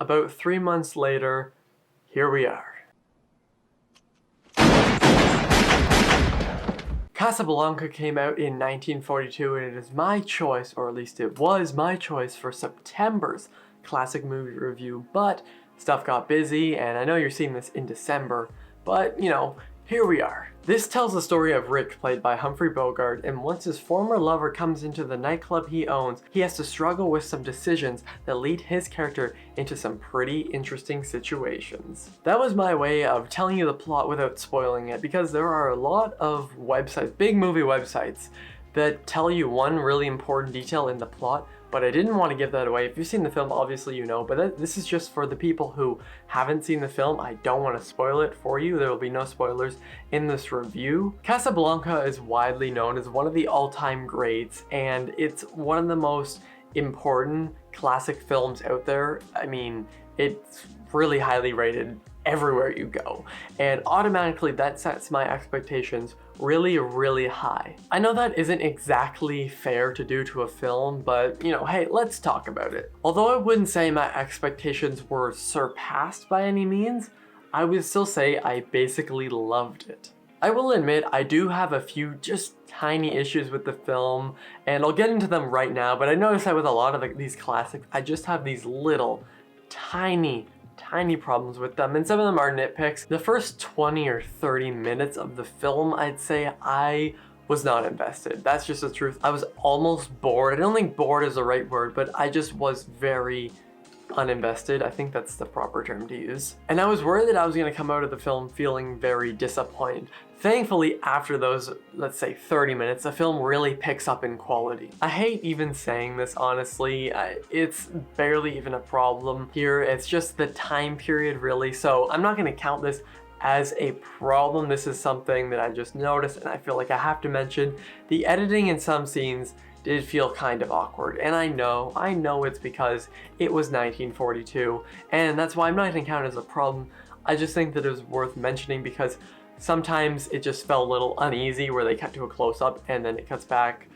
About 3 months later, here we are. Casablanca came out in 1942 and it is my choice, or at least it was my choice, for September's classic movie review, but stuff got busy and I know you're seeing this in December, but you know, here we are. This tells the story of Rick, played by Humphrey Bogart, and once his former lover comes into the nightclub he owns, he has to struggle with some decisions that lead his character into some pretty interesting situations. That was my way of telling you the plot without spoiling it, because there are a lot of websites, big movie websites, that tell you one really important detail in the plot, but I didn't want to give that away. If you've seen the film, obviously you know, but this is just for the people who haven't seen the film. I don't want to spoil it for you. There will be no spoilers in this review. Casablanca is widely known as one of the all-time greats, and it's one of the most important classic films out there. I mean, it's really highly rated everywhere you go, and automatically that sets my expectations really high. I know that isn't exactly fair to do to a film, but you know, hey, let's talk about it. Although I wouldn't say my expectations were surpassed by any means, I would still say I basically loved it. I will admit I do have a few just tiny issues with the film, and I'll get into them right now, but I noticed that with a lot of these classics, I just have these little tiny problems with them, and some of them are nitpicks. The first 20 or 30 minutes of the film, I'd say I was not invested. That's just the truth. I was almost bored. I don't think bored is the right word, but I just was very uninvested. I think that's the proper term to use. And I was worried that I was going to come out of the film feeling very disappointed. Thankfully, after those, let's say 30 minutes, the film really picks up in quality. I hate even saying this, honestly. It's barely even a problem here. It's just the time period, really. So I'm not going to count this as a problem. This is something that I just noticed, and I feel like I have to mention. The editing in some scenes did feel kind of awkward, and I know it's because it was 1942, and that's why I'm not going to count it as a problem. I just think that it was worth mentioning because sometimes it just felt a little uneasy where they cut to a close-up and then it cuts back.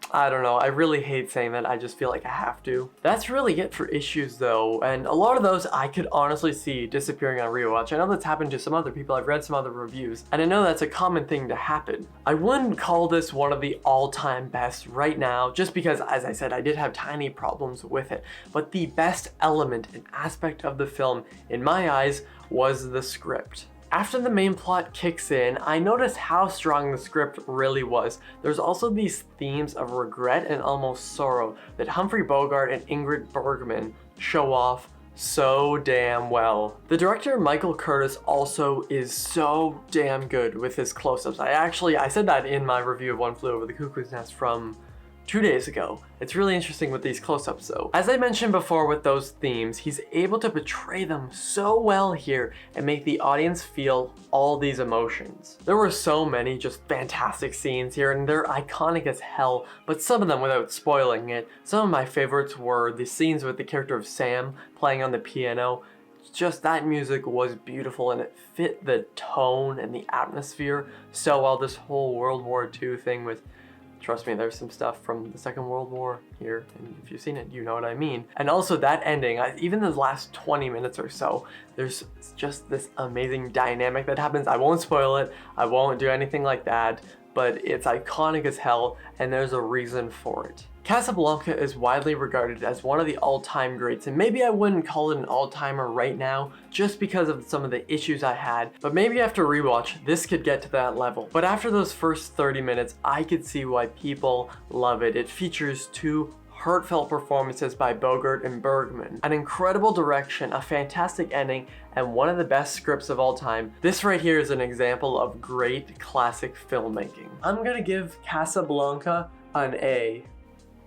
I don't know, I really hate saying that, I just feel like I have to. That's really it for issues though, and a lot of those I could honestly see disappearing on rewatch. I know that's happened to some other people, I've read some other reviews, and I know that's a common thing to happen. I wouldn't call this one of the all-time best right now, just because, as I said, I did have tiny problems with it, but the best element and aspect of the film, in my eyes, was the script. After the main plot kicks in, I noticed how strong the script really was. There's also these themes of regret and almost sorrow that Humphrey Bogart and Ingrid Bergman show off so damn well. The director, Michael Curtiz, also is so damn good with his close-ups. I said that in my review of One Flew Over the Cuckoo's Nest from 2 days ago. It's really interesting with these close-ups though. As I mentioned before with those themes, he's able to portray them so well here and make the audience feel all these emotions. There were so many just fantastic scenes here, and they're iconic as hell, but some of them, without spoiling it, some of my favorites were the scenes with the character of Sam playing on the piano. Just that music was beautiful and it fit the tone and the atmosphere so well. This whole World War II thing with, trust me, there's some stuff from the Second World War here, and if you've seen it, you know what I mean. And also that ending, even the last 20 minutes or so, there's just this amazing dynamic that happens. I won't spoil it, I won't do anything like that, but it's iconic as hell, and there's a reason for it. Casablanca is widely regarded as one of the all-time greats, and maybe I wouldn't call it an all-timer right now just because of some of the issues I had, but maybe after rewatch this could get to that level. But after those first 30 minutes, I could see why people love it. It features two heartfelt performances by Bogart and Bergman, an incredible direction, a fantastic ending, and one of the best scripts of all time. This right here is an example of great classic filmmaking. I'm gonna give Casablanca an A.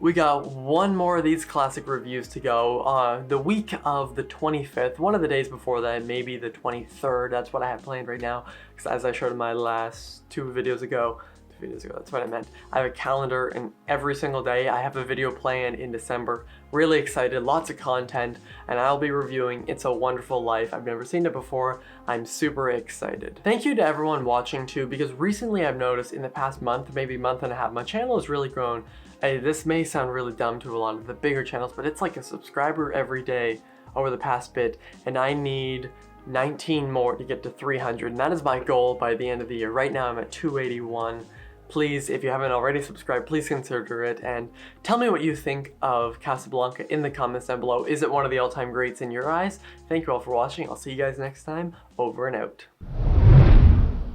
We got one more of these classic reviews to go. The week of the 25th, one of the days before that, maybe the 23rd, that's what I have planned right now, because as I showed in my last two videos ago, that's what I meant. I have a calendar, and every single day I have a video planned in December. Really excited, lots of content, and I'll be reviewing It's a Wonderful Life. I've never seen it before. I'm super excited. Thank you to everyone watching too, because recently I've noticed in the past month, maybe month and a half, my channel has really grown. This may sound really dumb to a lot of the bigger channels, but it's like a subscriber every day over the past bit, and I need 19 more to get to 300, and that is my goal by the end of the year. Right now I'm at 281. Please, if you haven't already subscribed, please consider it, and tell me what you think of Casablanca in the comments down below. Is it one of the all-time greats in your eyes? Thank you all for watching. I'll see you guys next time. Over and out.